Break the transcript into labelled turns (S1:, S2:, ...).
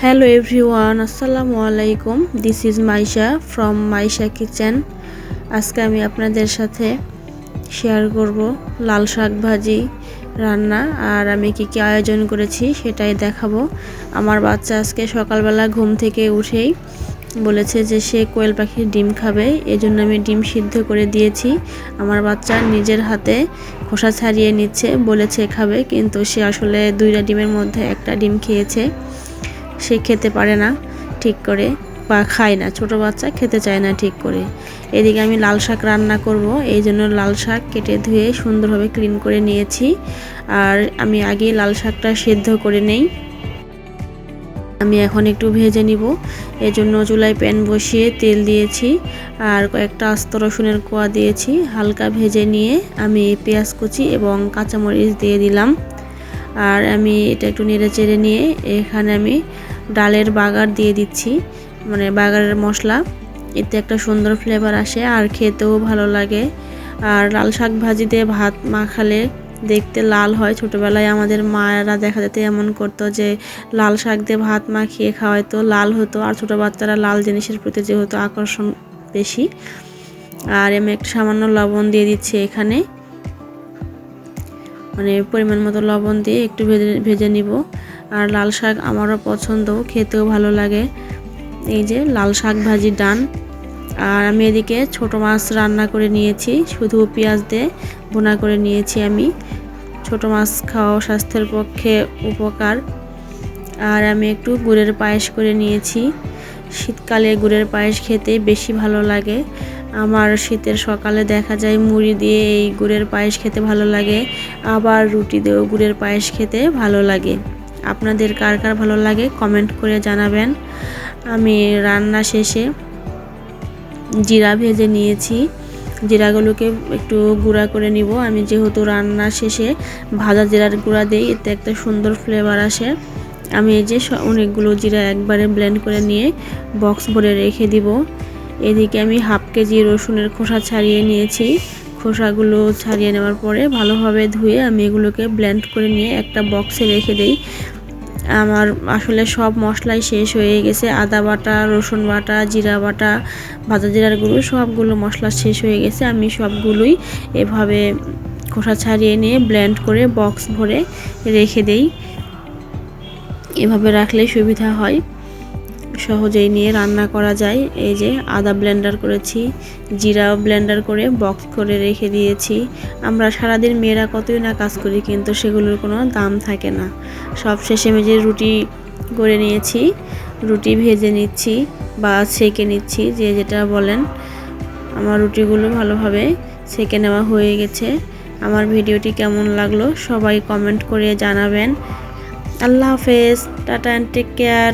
S1: Hello everyone, আসসালামু আলাইকুম। This is Maisha from Maisha kitchen. আজকে আমি আপনাদের সাথে শেয়ার করব লাল শাক ভাজি রান্না, আর আমি কি আয়োজন করেছি সেটাই দেখাবো। আমার বাচ্চা আজকে সকালবেলা ঘুম থেকে উঠেই বলেছে যে সে কোয়েল পাখির ডিম খাবে, এজন্য আমি ডিম সিদ্ধ করে দিয়েছি। আমার বাচ্চা নিজের হাতে খোসা ছাড়িয়ে নিচ্ছে, বলেছে খাবে, কিন্তু সে আসলে 2টা ডিমের মধ্যে একটা ডিম খেয়েছে। সে খেতে পারে না ঠিক করে বা খায় না, ছোট বাচ্চা খেতে চায় না ঠিক করে। এদিকে আমি লাল শাক রান্না করব, এই জন্য লাল শাক কেটে ধুয়ে সুন্দরভাবে ক্লিন করে নিয়েছি। আর আমি আগে লাল শাকটা সেদ্ধ করে নেই, আমি এখন একটু ভেজে নিব। এজন্য চুলায় প্যান বসিয়ে তেল দিয়েছি আর কয়েকটা আস্ত রসুনের কোয়া দিয়েছি। হালকা ভেজে নিয়ে আমি পেঁয়াজ কুচি এবং কাঁচামরিচ দিয়ে দিলাম। আর আমি এটা একটু নেড়ে চেড়ে নিয়ে এখানে আমি ডালের বাগার দিয়ে দিচ্ছি, মানে বাগারের মশলা। এতে একটা সুন্দর ফ্লেভার আসে আর খেতেও ভালো লাগে। আর লাল শাক ভাজি দিয়ে ভাত মাখালে দেখতে লাল হয়। ছোটোবেলায় আমাদের মায়েরা দেখা যেতে এমন করতো যে লাল শাক দিয়ে ভাত মাখিয়ে খাওয়াইতো, লাল হতো। আর ছোটো বাচ্চারা লাল জিনিসের প্রতি যেহেতু আকর্ষণ বেশি। আর আমি একটু সামান্য লবণ দিয়ে দিচ্ছি এখানে, মানে পরিমাণ মতো লবণ দিয়ে একটু ভেজে নিব। আর লাল শাক আমারও পছন্দ, খেতেও ভালো লাগে। এই যে লাল শাক ভাজি ডান। আর আমি এদিকে ছোট মাছ রান্না করে নিয়েছি, শুধু পেঁয়াজ দিয়ে ভুনা করে নিয়েছি আমি। ছোট মাছ খাওয়া স্বাস্থ্যের পক্ষে উপকার। আর আমি একটু গুড়ের পায়েস করে নিয়েছি। শীতকালে গুড়ের পায়েস খেতে বেশি ভালো লাগে। আমার শীতের সকালে দেখা যায় মুড়ি দিয়ে এই গুড়ের পায়েস খেতে ভালো লাগে, আবার রুটি দিয়েও গুড়ের পায়েস খেতে ভালো লাগে। আপনাদের কার কার ভালো লাগে কমেন্ট করে জানাবেন। আমি রান্না শেষে জিরা ভেজে নিয়েছি, জিরাগুলোকে একটু গুঁড়া করে নিব। আমি যেহেতু রান্না শেষে ভাজা জিরার গুঁড়া দিই, এতে একটা সুন্দর ফ্লেভার আসে। আমি এই যে অনেকগুলো জিরা একবারে ব্লেন্ড করে নিয়ে বক্স ভরে রেখে দিব। এদিকে আমি হাফ কেজি রসুনের খোসা ছাড়িয়ে নিয়েছি। খোসাগুলো ছাড়িয়ে নেওয়ার পরে ভালোভাবে ধুয়ে আমি এগুলোকে ব্লেন্ড করে নিয়ে একটা বক্সে রেখে দিই। আমার আসলে সব মশলাই শেষ হয়ে গেছে, আদা বাটা, রসুন বাটা, জিরা বাটা, ভাজা জিরার গুঁড়ো, সবগুলো মশলা শেষ হয়ে গেছে। আমি সবগুলোই এভাবে খোসা ছাড়িয়ে নিয়ে ব্লেন্ড করে বক্স ভরে রেখে দেই। এভাবে রাখলে সুবিধা হয়, সহজেই নিয়ে রান্না করা যায়। এই যে আদা ব্লেন্ডার করেছি, জিরাও ব্লেন্ডার করে বক্স করে রেখে দিয়েছি। আমরা সারাদিন মেয়েরা কতই না কাজ করি, কিন্তু সেগুলোর কোনো দাম থাকে না। সব শেষে আমি যে রুটি করে নিয়েছি, রুটি ভেজে নিচ্ছি বা সেঁকে নিচ্ছি, যে যেটা বলেন। আমার রুটিগুলো ভালোভাবে সেঁকে নেওয়া হয়ে গেছে। আমার ভিডিওটি কেমন লাগলো সবাই কমেন্ট করে জানাবেন। আল্লাহ হাফেজ, টাটা অ্যান্ড টেক কেয়ার।